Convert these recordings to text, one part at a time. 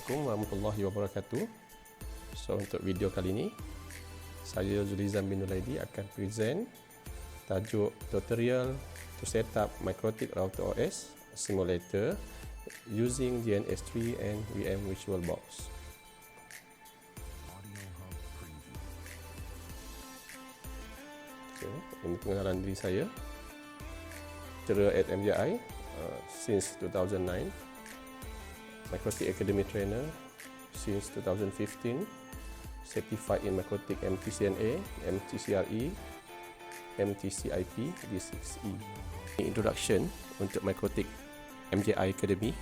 Assalamualaikum warahmatullahi wabarakatuh. So untuk video kali ini, saya Zulizan bin Nuraidi akan present tajuk tutorial to set up MikroTik Router OS simulator using GNS3 and VM VirtualBox. Okay, ini pengenalan diri saya. Lecturer at MJI since 2009. MikroTik Academy Trainer since 2015, certified in MikroTik MTCNA, MTCRE, MTCIP, D6E. Introduction untuk MikroTik MJI Academy.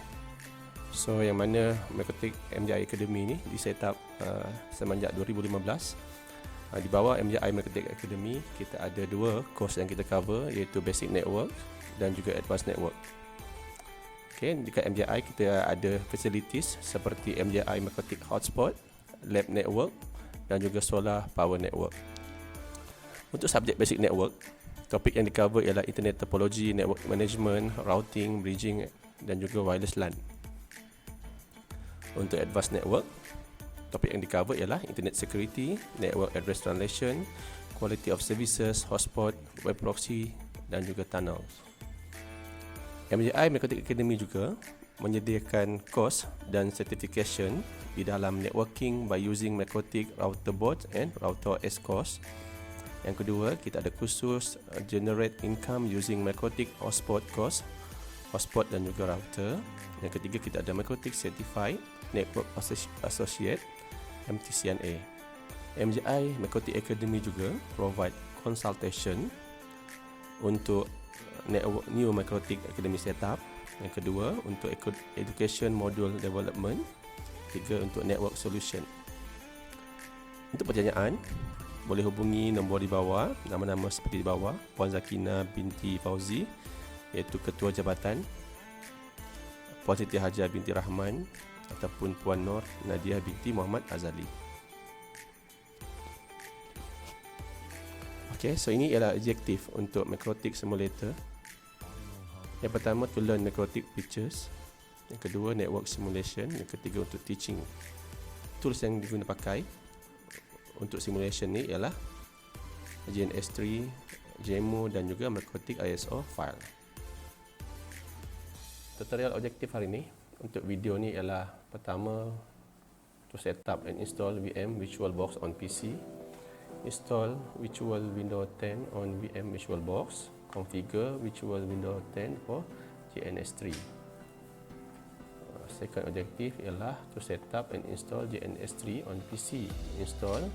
So yang mana MikroTik MJI Academy ni di set up semenjak 2015. Di bawah MJI MikroTik Academy kita ada dua course yang kita cover, iaitu Basic Network dan juga Advanced Network. Okay, dekat MJI kita ada facilities seperti MJI MikroTik Hotspot, Lab Network dan juga Solar Power Network. Untuk subjek Basic Network, topik yang di-cover ialah Internet Topology, Network Management, Routing, Bridging dan juga Wireless LAN. Untuk Advanced Network, topik yang di-cover ialah Internet Security, Network Address Translation, Quality of Services, Hotspot, Web Proxy dan juga Tunnels. MJI MikroTik Academy juga menyediakan course dan certification di dalam networking by using MikroTik Router Board and Router OS course. Yang kedua, kita ada kursus Generate Income using MikroTik Hotspot course, Hotspot dan juga Router. Yang ketiga, kita ada MikroTik Certified Network Associate MTCNA. MJI MikroTik Academy juga provide consultation untuk network new MikroTik Academy setup. Yang kedua, untuk education module development. Tiga, untuk network solution. Untuk pertanyaan, boleh hubungi nombor di bawah, nama-nama seperti di bawah, Puan Zakina binti Fauzi, iaitu Ketua Jabatan, Puan Siti Hajar binti Rahman, ataupun Puan Nur Nadia binti Muhammad Azali. Okay, so ini ialah objektif untuk MikroTik Simulator. Yang pertama, to learn MikroTik features. Yang kedua, network simulation. Yang ketiga, untuk teaching. Tools yang diguna pakai untuk simulation ni ialah GNS3, JMO dan juga MikroTik ISO file. Tutorial objektif hari ini untuk video ni ialah pertama, to set up and install VM VirtualBox on PC. Install Virtual Windows 10 on VM VirtualBox. Configure Virtual Windows 10 for GNS3. Second objective ialah to set up and install GNS3 on PC. Install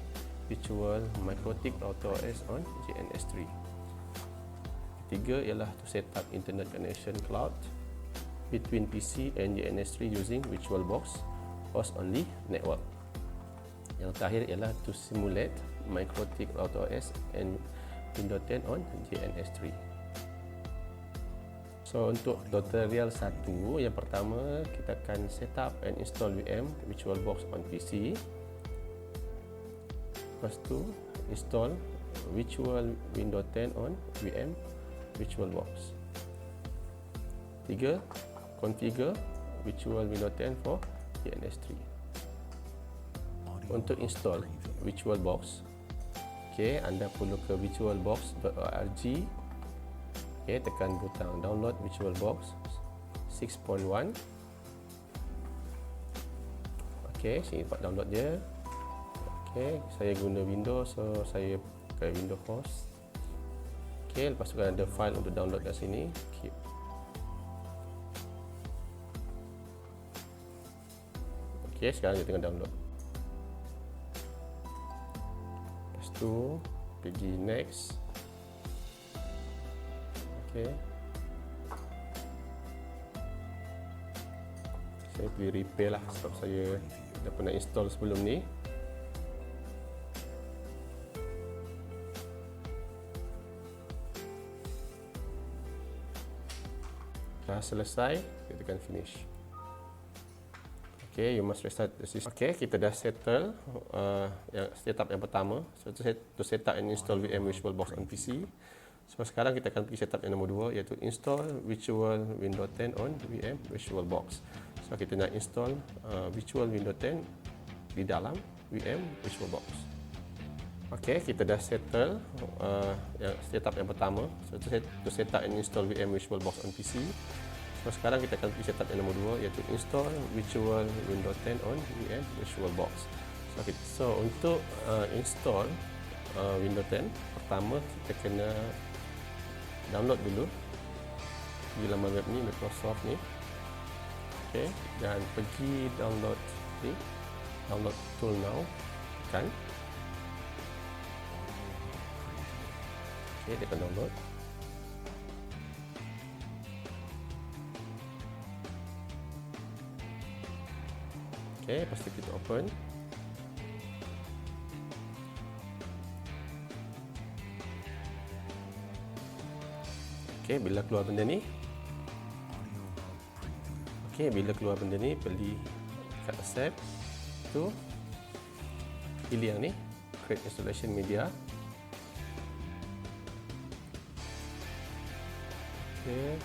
Virtual MikroTik Router OS on GNS3. Ketiga ialah to set up internet connection cloud between PC and GNS3 using VirtualBox host only network. Yang terakhir ialah to simulate MikroTik Router OS and Windows 10 on GNS3. So untuk tutorial 1, yang pertama kita akan set up and install VM VirtualBox on PC. Lepas tu install Virtual Windows 10 on VM VirtualBox. 3. Configure Virtual Windows 10 for GNS3. Untuk install VirtualBox, okay, anda perlu ke virtualbox.org. Okay, tekan butang download VirtualBox 6.1. Okay, sini tempat download dia. Okay, saya guna Windows, so saya pakai Windows host. Okay, lepas tu ada file untuk download kat sini. Keep. Okay, sekarang dia tengah download. Lepas tu pergi next. Okay. Saya pilih repair lah sebab saya dah pernah install sebelum ni. Dah selesai, kita tekan finish. Okay, you must restart the system. Okay, kita dah settle yang setup yang pertama. So to set up and install VM VirtualBox on PC. So sekarang kita akan pergi setup yang nombor 2, iaitu install Virtual Windows 10 on VM VirtualBox. So kita nak install virtual Windows 10 di dalam VM VirtualBox. Okey, kita dah settle yang setup yang pertama. So to set up and install VM VirtualBox on PC. So sekarang kita akan pergi setup yang nombor 2, iaitu install virtual Windows 10 on VM VirtualBox. So untuk install Windows 10, pertama kita kena download dulu di laman web ni, Microsoft ni. Okey, dan pergi download ni, download tool now kan. Okey, tekan download. Okey, lepas tu kita open. Okey, bila keluar benda ni, pilih kat accept tu, pilih yang ni, create installation media. Okey,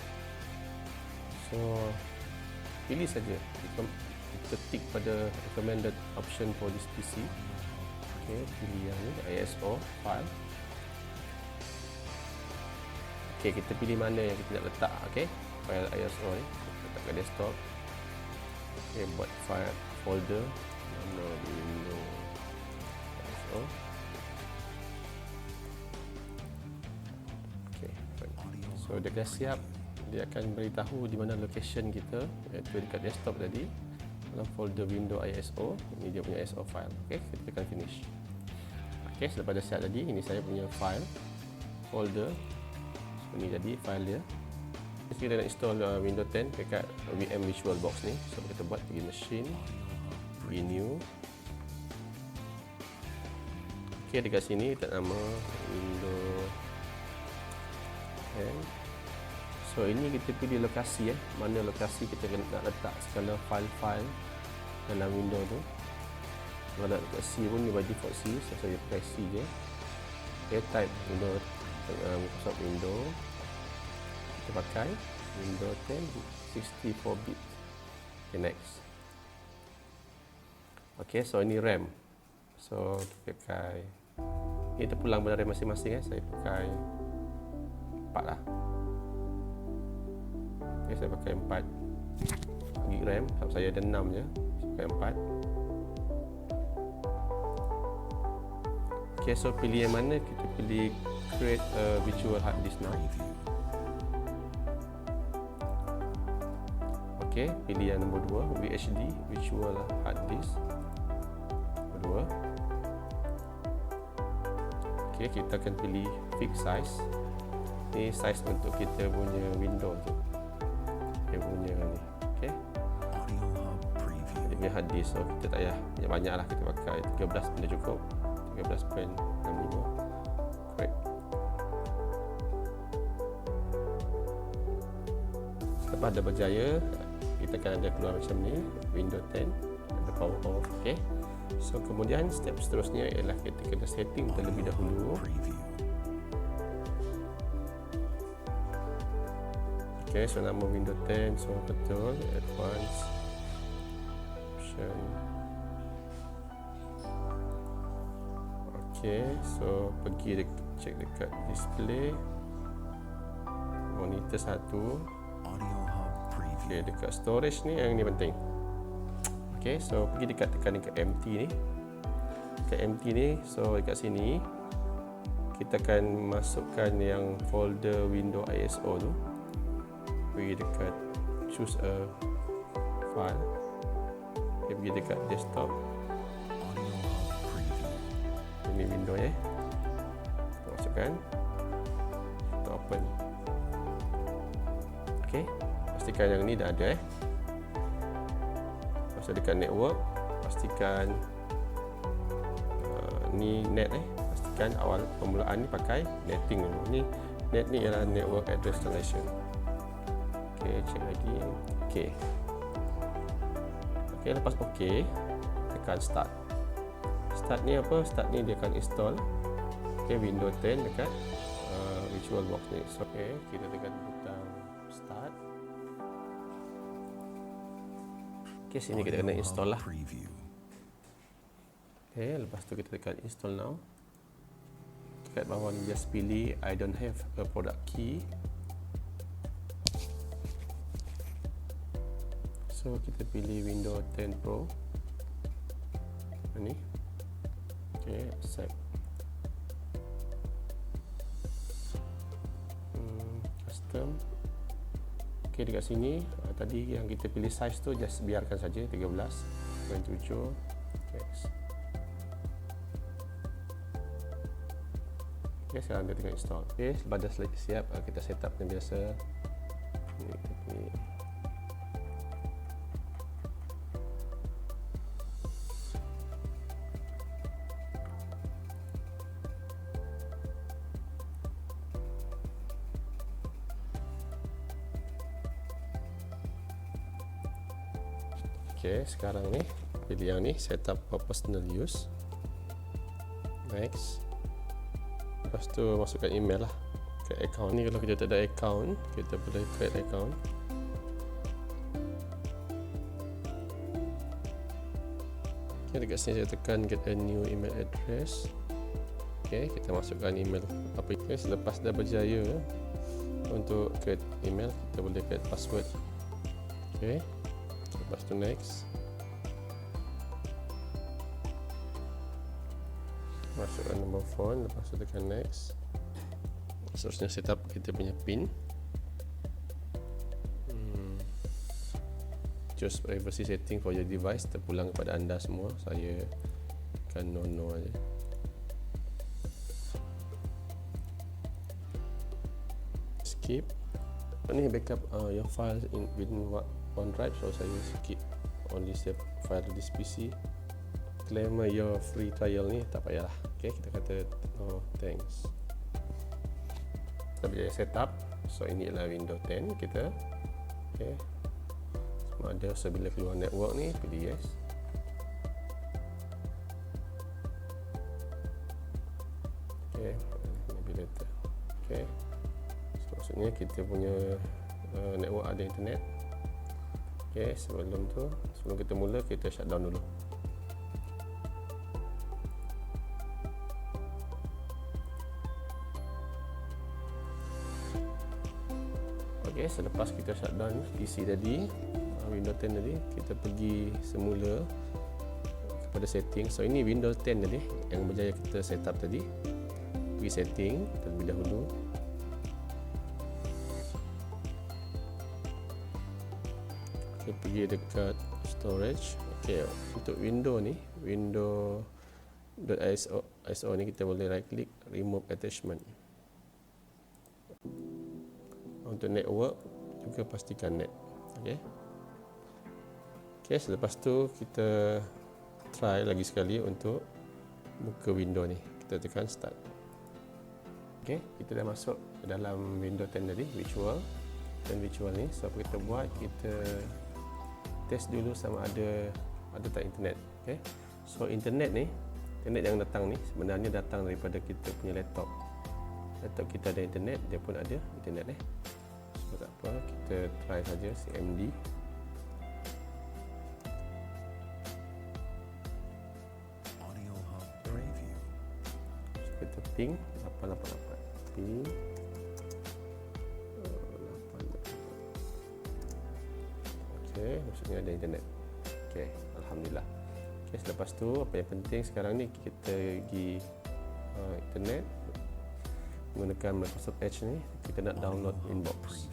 so pilih saja, kita tick pada recommended option for this PC. Okey, pilih yang ni, ISO file. Okey, kita pilih mana yang kita nak letak. Okey, file ISO ni letak kat desktop. Okey, buat file folder nama Windows ISO. Okey, so dia dah siap. Dia akan beritahu di mana location kita, iaitu dekat desktop tadi, dalam folder Windows ISO. Ini dia punya ISO file. Okey, kita tekan finish. Okey, selepas dah siap tadi, ini saya punya file folder. Ini jadi file dia. Kita nak install Windows 10 dekat VM VirtualBox ni. So kita buat, pergi machine, pergi new. Okey, dekat sini kita nama Windows 10. So ini kita pilih lokasi, mana lokasi kita nak letak segala file-file dalam Windows tu. Kalau nak letak C pun by default C, so saya pakai C je. Okay, type Windows Microsoft Windows, kita pakai Windows 10 64-bit. Okay, next. Okay, so ini RAM. So kita pakai, ini terpulang pada RAM masing-masing. Saya pakai 4 lah. Okay, saya pakai 4 GB RAM, sebab saya ada 6 je, saya pakai 4. Okay, so pilih yang mana, kita pilih create a virtual hard disk now. Okay, pilih yang nombor 2, VHD, virtual hard disk nombor 2. Okay, kita akan pilih fixed size. Ini size untuk kita punya window tu, dia punya ni. Okay, dia punya hard disk, so kita tak payah banyak-banyak lah, kita pakai 13 benda cukup, 13.65. Correct. Lepas dah berjaya, kita akan ada keluar macam ni, Windows 10 ada power off. Okay, so kemudian step seterusnya ialah kita kena setting terlebih dahulu. Okay, so nama Windows 10, so betul, advanced option. Okay, so pergi check dekat display, monitor 1. Okay, dekat storage ni, yang ni penting. Okay, so pergi tekan dekat empty ni. Dekat empty ni, so dekat sini kita akan masukkan yang folder Windows ISO tu. Pergi dekat choose a file. Okay, pergi dekat desktop. Ini window ya. Kita masukkan. Kita open. Okey, pastikan yang ni dah ada Masuk dekat network, pastikan ni net pastikan awal permulaan ni pakai netting dulu. Ni net ni ialah network address installation. Okey, check lagi. Okey. Okey, lepas okey, tekan start. Start ni apa? Start ni dia akan install Windows 10 dekat VirtualBox ni. So, kita tekan butang start. Okay, sini kita kena install lah. Okay, lepas tu kita tekan install now. Dekat bawah ni just pilih I don't have a product key. So kita pilih Windows 10 Pro. Ini. Okay, accept. Custom. Okay, dekat sini tadi yang kita pilih size tu just biarkan saja 13.7. Yes. Okay, sekarang kita tengah install. Okay, lepas dah siap, kita set up yang biasa. Ini kita pilih. Okay, sekarang ni pilih yang ni, setup for personal use. Next. Lepas tu masukkan email lah ke account ni. Kalau kita tak ada account, kita boleh create account. Okay, dekat sini saya tekan get a new email address. Okay, kita masukkan email apa. Okay, selepas dah berjaya untuk create email, kita boleh create password. Okay, lepas tu next. Masukkan nombor phone, lepas tu tekan next. Seterusnya setup kita punya pin. Choose privacy setting for your device, terpulang kepada anda semua. Saya akan no aja. Skip. Ini backup your file within OneDrive, so saya skip, only save file this PC. Claim your free trial ni tak payahlah. Okay, kita kata no thanks. Kita boleh setup. So ini adalah Windows 10 kita. Okay, semua ada. So bila keluar network ni pilih yes. Okay, maybe later. Okay, so maksudnya kita punya network ada internet. Okay, sebelum kita mula, kita shutdown dulu. Okay, selepas kita shutdown PC tadi, Windows 10 tadi, kita pergi semula kepada setting. So ini Windows 10 tadi yang berjaya kita setup tadi. Pergi setting terlebih dahulu. Okay, pergi dekat storage. Okay, untuk window ni, window.iso ni kita boleh right click, remove attachment. Untuk network juga pastikan net. Okay. Okay, selepas tu kita try lagi sekali untuk buka window ni. Kita tekan start. Okay, kita dah masuk ke dalam Windows 10 tadi, virtual. Dan virtual ni, so apa kita buat, kita test dulu sama ada tak internet. Okay, so internet yang datang ni sebenarnya datang daripada kita punya laptop. Laptop kita ada internet, dia pun ada internet So tak apa, kita try saja CMD. So kita ping 888 ping 888. Okay, maksudnya ada internet. Okay, alhamdulillah. Okay, selepas tu apa yang penting sekarang ni, kita pergi internet menggunakan Microsoft Edge ni. Kita nak download Winbox.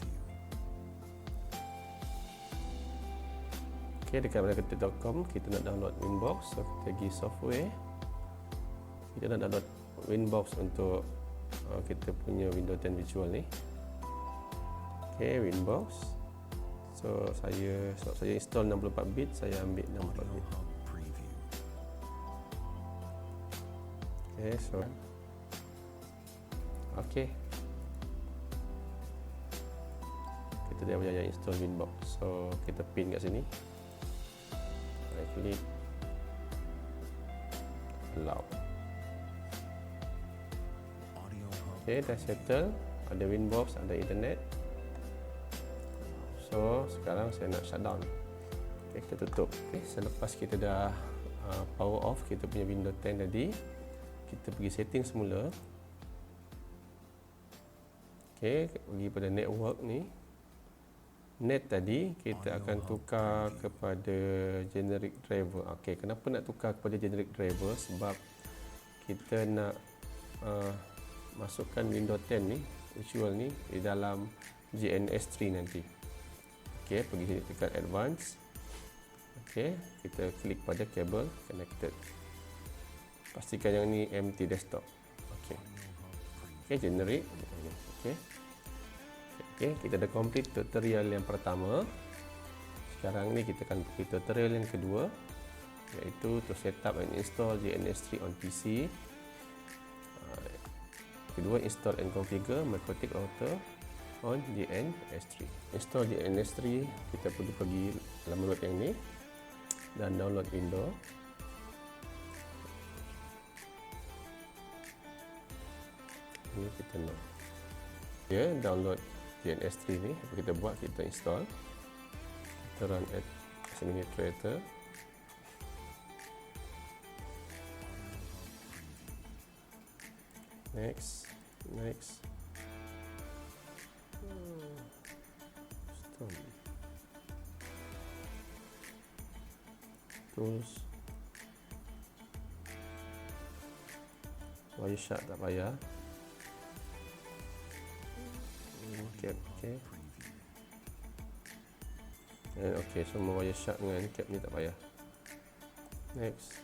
Okay, dekat microsoft.com kita nak download Winbox. So kita pergi software, kita nak download Winbox untuk kita punya Windows 10 virtual ni. Okay, Winbox. So saya install 64 bit, saya ambil 64 bit. Okay, so okay, kita dah berjaya install Winbox. So kita pin kat sini, right click, allow. Okay, dah settle, ada Winbox, ada internet. So sekarang saya nak shutdown. Okay, Okay, kita tutup. Okay, selepas kita dah power off kita punya Windows 10 tadi, kita pergi setting semula. Okay, pergi pada network ni. Net tadi kita akan tukar kepada generic driver. Okay, kenapa nak tukar kepada generic driver? Sebab kita nak masukkan Windows 10 ni, visual ni di dalam GNS3 nanti. Okay, pergi sini tekan advance. Okay, kita klik pada kabel connected. Pastikan yang ni empty desktop. Okay, okay, generate. Okay. Okay, kita dah complete tutorial yang pertama. Sekarang ni kita akan pergi tutorial yang kedua, iaitu to set up and install GNS3 on PC. Kedua, install and configure MikroTik router on GNS3. Install GNS3, kita perlu pergi laman web yang ni dan download Windows. Ini kita nak download GNS3 ni. Apa kita buat, kita install, kita run as administrator. Next. Stop. Tools. Wireshark tak payah. Okay. Okay, semua Wireshark dengan cap ni tak payah. Next.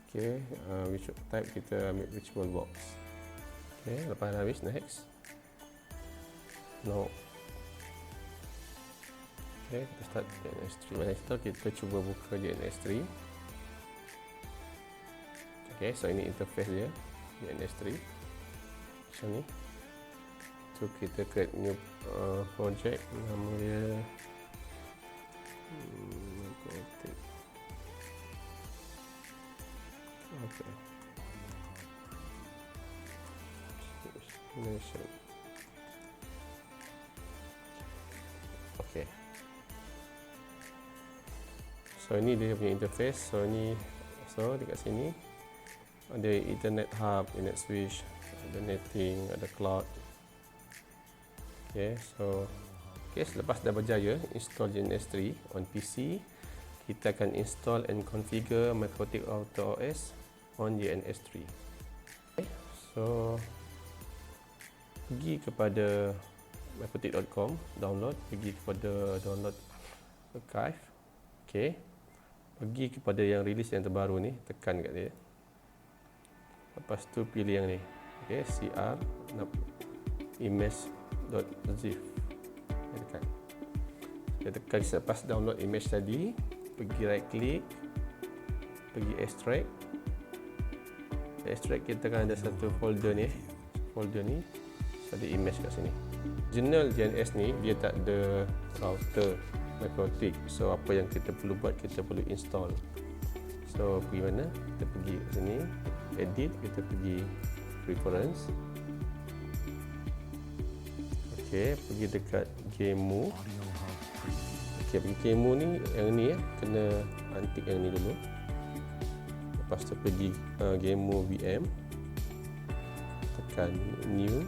Okay, which type kita ambil VirtualBox. Okay, lepas dah habis, next. No. Okay, kita start GNS3. Masa itu kita cuba buka GNS3. Okay, so ini interface dia GNS3 macam ni. So kita create new project, nama dia okay. Okay. So ini dia punya interface. So dekat sini ada Ethernet hub, Ethernet switch, ada netting, ada cloud. Okay, so selepas dah berjaya install GNS3 on PC, kita akan install and configure MikroTik Router OS on GNS3. Okay, so pergi kepada mikrotik.com, download, pergi kepada download archive. Okay, pergi kepada yang release yang terbaru ni, tekan kat dia. Lepas tu pilih yang ni. Okay, cr image.zip. Kita tekan selepas download image tadi, pergi right click, pergi extract. Kita akan ada satu folder ni, ada image kat sini. Original GNS ni dia tak ada router MikroTik. So apa yang kita perlu buat, kita perlu install. So pergi mana? Kita pergi ke sini, edit, kita pergi preference. Okay, pergi dekat GEMU. Okay, pergi GEMU ni, yang ni kena antik yang ni dulu. Lepas tu pergi GEMU VM, tekan new.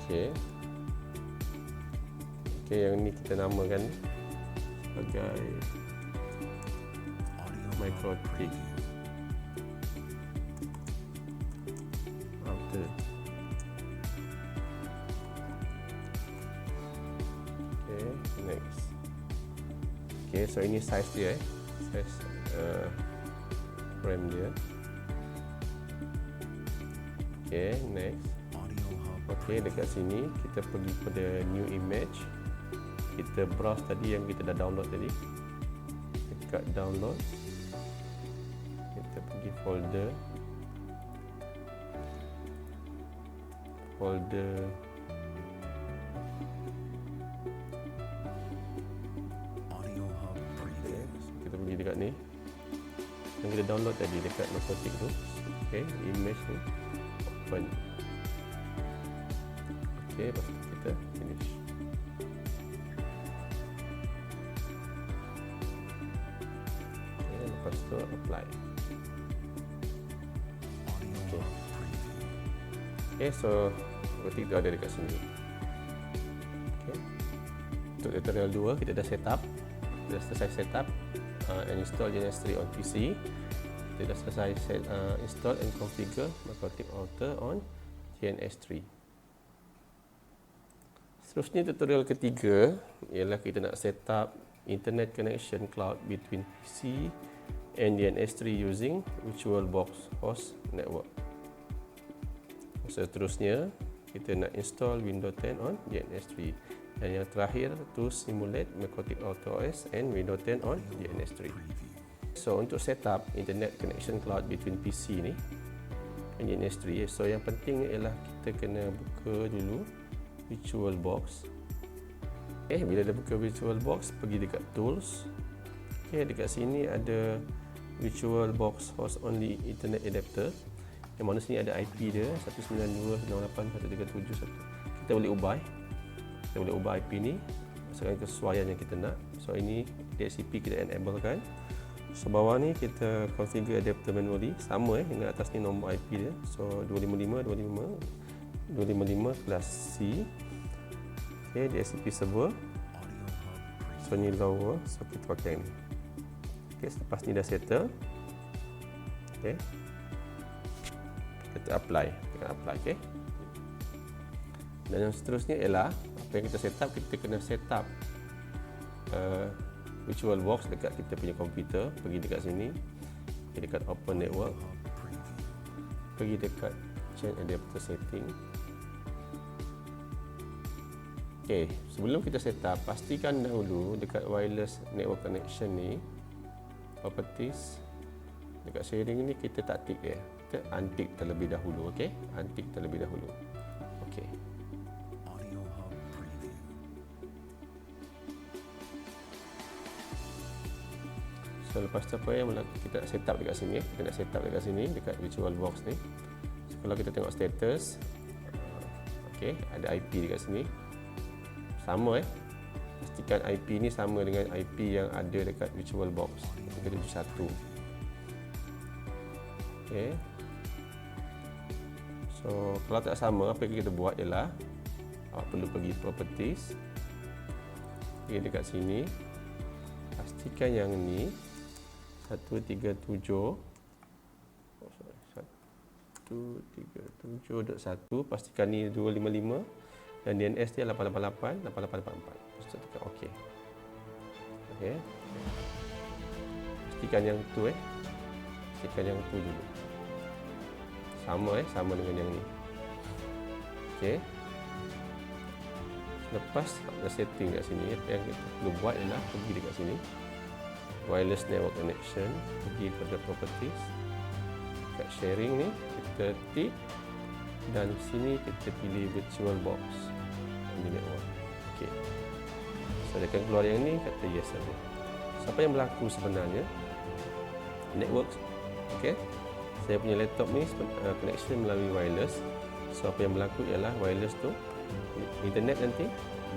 Okay, yang ni kita namakan sebagai MikroTik router. Okay, next. Okay, so ini size dia, size frame dia. Okay, next. Okay, dekat sini kita pergi pada new image. Kita browse tadi yang kita dah download tadi. Dekat download, kita pergi folder okay, kita pergi dekat ni yang kita download tadi dekat MikroTik tu. Okay, image ni open. Okay, lepas tu kita finish. tu apply. Okay. Okay, so berarti itu ada dekat sini. Okay. Untuk tutorial 2 kita dah set up. Kita dah selesai set up and install GNS3 on PC. Kita dah selesai install and configure Makrotik Router on GNS3. Seterusnya tutorial ketiga ialah kita nak set up internet connection cloud between PC and DNS3 using VirtualBox host network. Seterusnya kita nak install Windows 10 on DNS3, dan yang terakhir to simulate Makrotik Router OS and Windows 10 on DNS3. So untuk set up internet connection cloud between PC ni and DNS3, so yang penting ialah kita kena buka dulu VirtualBox. Okay, bila dah buka VirtualBox, pergi dekat Tools. Okay, dekat sini ada VirtualBox Host Only Internet Adapter. Yang mana sini ada IP dia 192.168.1.3.7.1. Kita boleh ubah. Kita boleh ubah IP ni berdasarkan kesesuaian yang kita nak. So ini DHCP kita enable kan. So bawah ni kita configure adapter manually. Sama dengan atas ni nombor IP dia. So 255.255.255/C. Okay, DHCP server. So ni lower, so kita pakai ni. Okay, selepas ni dah settle. Okay, kita apply. Okay. Dan yang seterusnya ialah apa yang kita set up, kita kena set up VirtualBox dekat kita punya komputer. Pergi dekat sini, pergi dekat Open Network, pergi dekat Change Adapter Setting. Okay, sebelum kita set up, pastikan dahulu dekat wireless network connection ni, properties, dekat sharing ni kita tak tick dia. Kita untick terlebih dahulu, okey? Untick terlebih dahulu. Okey. So lepas tu apa yang kita set up dekat sini, kita nak set up dekat sini dekat VirtualBox ni. So, kalau kita tengok status, okey, ada IP dekat sini. Sama pastikan IP ni sama dengan IP yang ada dekat VirtualBox 371. Okey. So kalau tak sama, apa yang kita buat ialah perlu pergi properties. Pergi dekat sini. Pastikan yang ni 137.1 pastikan ni 255 dan DNS dia 888.888.4. Lepas tu tekan OK. Okey. Pastikan yang tu pastikan yang tu dulu. Sama dengan yang ni. Okey. Lepas dah setting kat sini, apa yang kita perlu buat ialah pergi dekat sini. Wireless network connection, pergi pada properties. Kat sharing ni kita tick dan sini kita pilih VirtualBox on the network. Okey. So dia akan keluar yang ni, kata yes saja. So apa yang berlaku sebenarnya? Network. Okey. Saya punya laptop ni connection melalui wireless. So apa yang berlaku ialah wireless tu internet nanti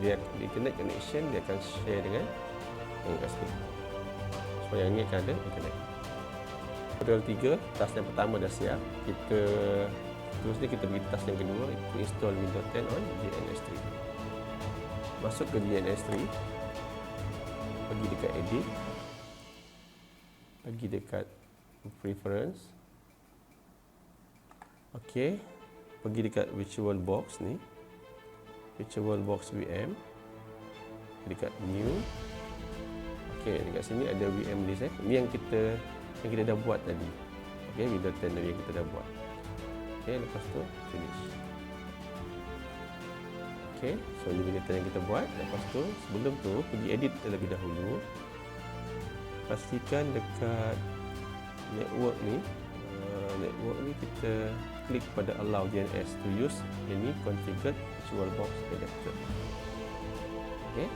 dia internet connection dia akan share dengan kat sini. So yang ni akan ada internet. Tutorial 3, task yang pertama dah siap. Kita terusnya kita pergi task yang kedua, iaitu install Windows 10 on DNS3. Masuk ke DNS3, pergi dekat edit, pergi dekat preference. Okey, pergi dekat VirtualBox ni, VirtualBox VM, dekat new. Okey, dekat sini ada VM list Ini yang kita dah buat tadi. Okey, Windows 10 tadi yang kita dah buat. Okey, lepas tu finish. Okey, so ini Windows 10 yang kita buat. Lepas tu sebelum tu pergi edit terlebih dahulu. Pastikan dekat network ni kita klik pada allow DNS to use any configured VirtualBox adapter. Okey.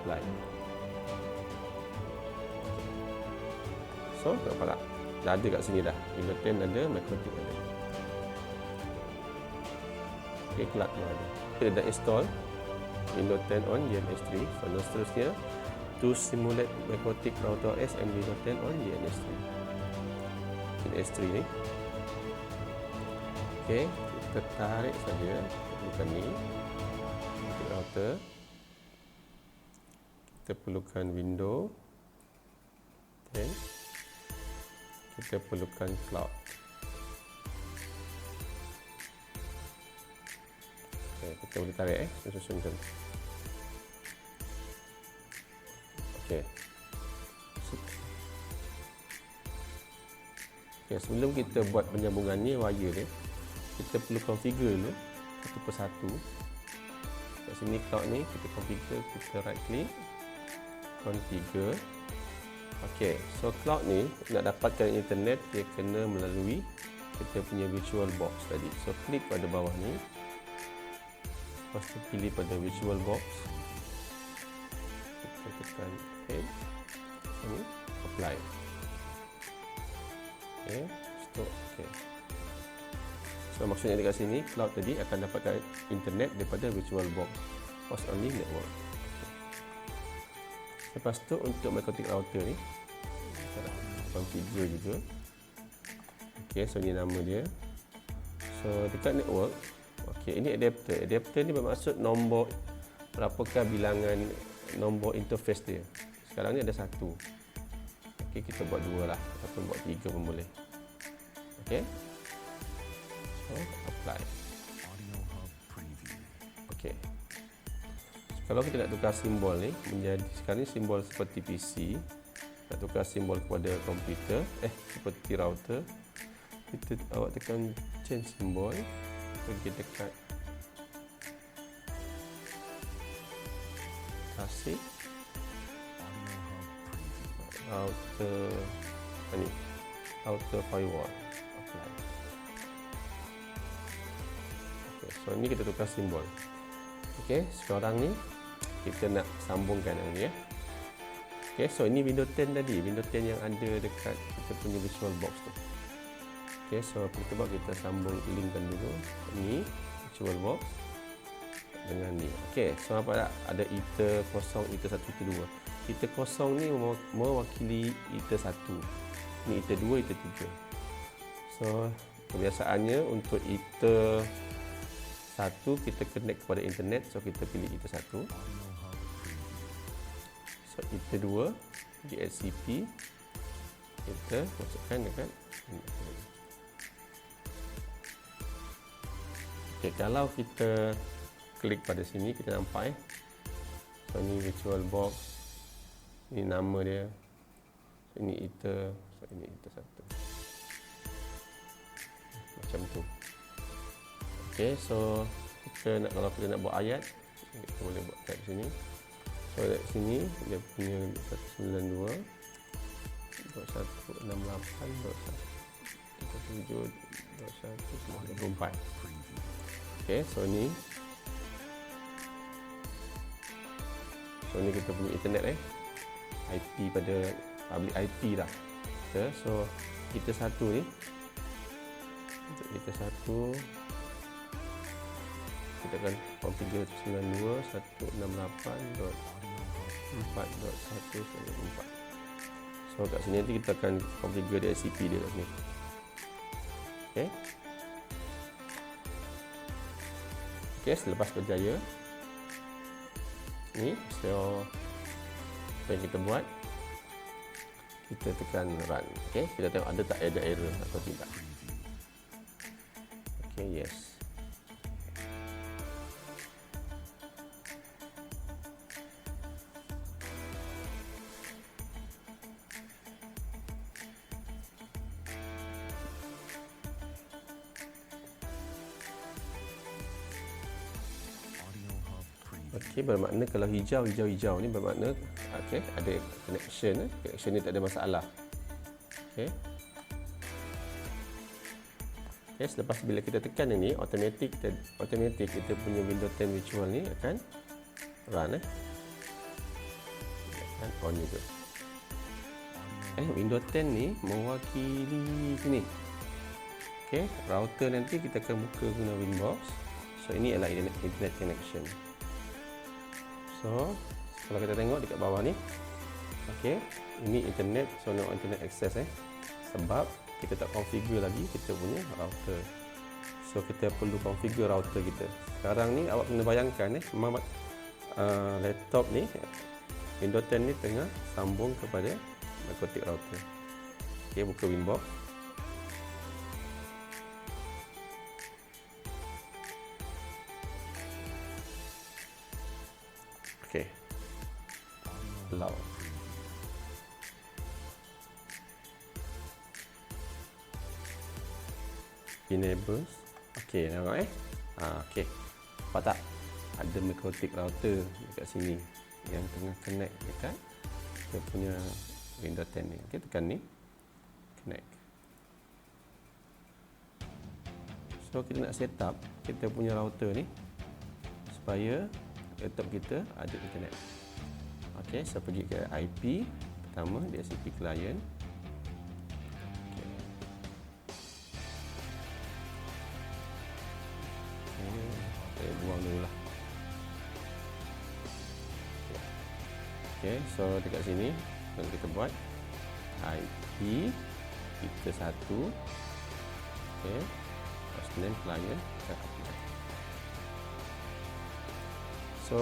Apply. So, nampak tak? Dah ada kat sini dah. Windows 10 ada, Makrotik ada. Okey, kelak tu ada. Kita dah install Windows 10 on DNS3. So, seterusnya to simulate MikroTik router OS and Windows 10 on NS3. NS3 ni. Okey, kita tarik saja bukan ni. Untuk router kita perlukan window, then kita perlukan cloud. Okay, kita boleh tarik susun macam tu. Okay. Okay, sebelum kita buat penyambungan ni wire dia, kita perlu configure dulu satu persatu. Kat sini cloud ni kita configure, kita right click, configure. Okey, so cloud ni nak dapatkan internet dia kena melalui kita punya virtual box tadi. So klik pada bawah ni. Lepas tu pilih pada virtual box. Kita tekan OK. Ini apply. Okey, stop. Okey. So maksudnya dekat sini cloud tadi akan dapatkan internet daripada virtual box host only network. Lepas tu untuk MikroTik router ni kita configure juga. Okey, so ni nama dia. So dekat network, okey, ini adapter. Adapter ni bermaksud nombor berapakah bilangan nombor interface dia. Sekarang ni ada satu. Okey, kita buat dua lah ataupun buat tiga pun boleh. Okey. So apply. Okey. Kalau kita nak tukar simbol ni menjadi sekarang ni simbol seperti PC, nak tukar simbol kepada komputer, seperti router, kita awak tekan change simbol, pergi dekat kasih router ni, router firewall, apply. Okay, so ni kita tukar simbol. Okey, sekarang ni kita nak sambungkan yang ni ya. Okey, so ini Windows 10 tadi, Windows 10 yang ada dekat kita punya virtual box tu. Okey, so kita buat, kita sambung linkkan dulu ni virtual box dengan ni. Okey, so nampak tak ada ITA 0, ITA 1, ITA 2. ITA 0 ni mewakili ITA 1. Ni ITA 2, ITA 3. So kebiasaannya untuk ITA 1 kita connect kepada internet, so kita pilih ITA 1. So ITA 2 DHCP kita masukkan dekat ini. Okey, kalau kita klik pada sini kita nampak so ini virtual box, ini nama dia, so ini ITA, so ini ITA 1 macam tu. Okey, so kalau kita nak buat ayat kita boleh buat kat sini. So kat sini dia punya 192.168.1.7.1.924. Okey, so ni kita punya internet IP pada public IP dah. Okay, so kita satu ni untuk kita satu kita akan configure 92.168.4.1.4. So kat sini nanti kita akan configure DHCP dia kat sini. Okey. Okey, selepas berjaya ni, so apa yang kita buat, kita tekan run. Okey, kita tengok ada tak ada error atau tidak. Okey, yes. Okey, bermakna kalau hijau ni bermakna okey, ada connection. Connection ni tak ada masalah. Okey. Okey, selepas bila kita tekan ini, automatic kita punya Windows 10 virtual ni akan run akan on juga. Windows 10 ni mewakili sini. Okey, router nanti kita akan buka guna Winbox. So ini adalah internet connection. So, kalau kita tengok dekat bawah ni, Okey, ini internet, so no internet access sebab kita tak configure lagi kita punya router. So kita perlu configure router kita. Sekarang ni awak kena bayangkan laptop ni Windows 10 ni tengah sambung kepada magnetic router. Okey, buka Winbox. Okey. Allow. Enables. Okey, nampak okey. Nampak tak? Ada magnetic router dekat sini yang tengah connect dekat kita punya Windows 10 ni. Okey, tekan ni. Connect. So kita nak set up kita punya router ni supaya laptop kita ada internet. Okey, saya pergi ke IP pertama, DHCP client. Saya buang dulu lah. Okey, so dekat sini yang kita buat IP kita satu. Okey, hostname client. So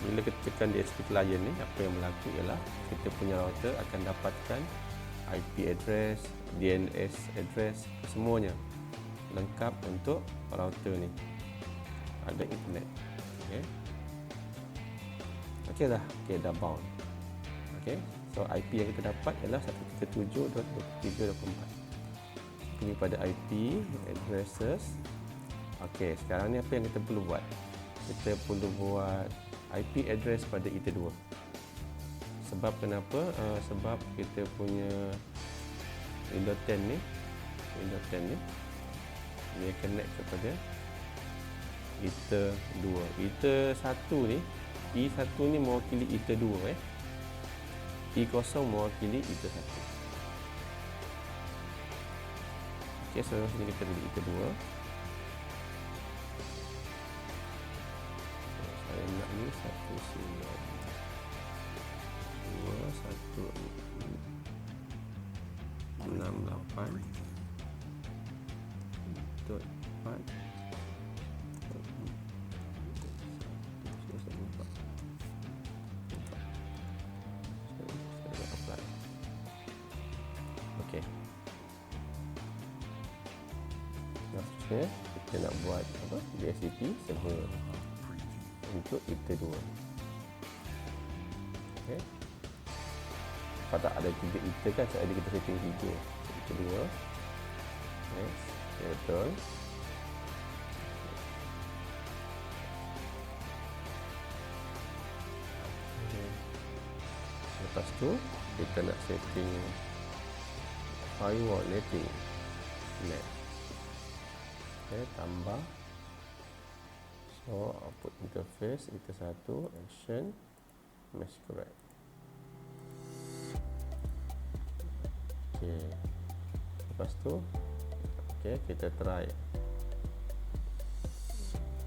bila kita tekan DHCP client ni, apa yang berlaku ialah kita punya router akan dapatkan IP address, DNS address, semuanya lengkap untuk router ni. Ada internet. Okey. Okey dah. Okey, dah bound. Okey. So IP yang kita dapat ialah 137.23.24. Pergi pada IP addresses. Okey, sekarang ni apa yang kita perlu buat? Kita perlu buat IP address pada IT2. Sebab kenapa? Sebab kita punya Windows 10 ni dia connect kepada IT2. IT1 ni, I1 ni mewakili IT2 I0 mewakili IT1. Okey, so sini kita pilih IT2. Saya nak ni 192.168.4. Okey. Maksudnya kita nak buat apa? DHCP server untuk IT2. Okey. Pada ada 3 IT kan, jadi kita setting 3. IT2. Yes, betul. Lepas tu kita nak setting firewall netting net. Okey, tambah. So output interface IT1 action mesh correct. Okey. Lepas tu okey, kita try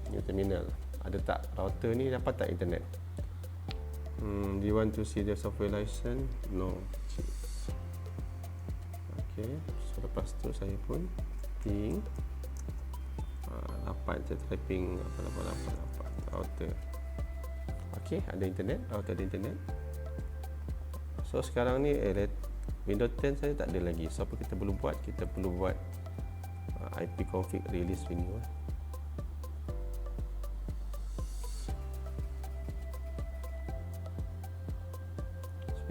new terminal. Ada tak router ni dapat tak internet? Do you want to see the software license? No. Okey, so lepas tu saya pun ping 8, saya typing 8888 router. Okey, ada internet, router ada internet. So sekarang ni Windows 10 saya tak ada lagi. So apa kita perlu buat? Kita perlu buat IP config release renew.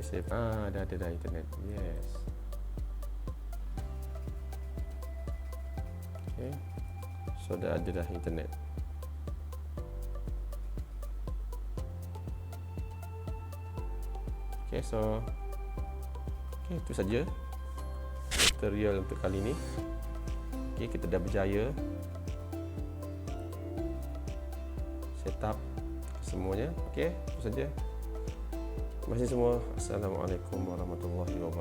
Save. Dah ada internet. Yes. Okay. So dah ada internet. Okay, so itu saja tutorial untuk kali ini. Okay, kita dah berjaya setup semuanya. Okay, itu saja. Terima kasih semua. Assalamualaikum warahmatullahi wabarakatuh.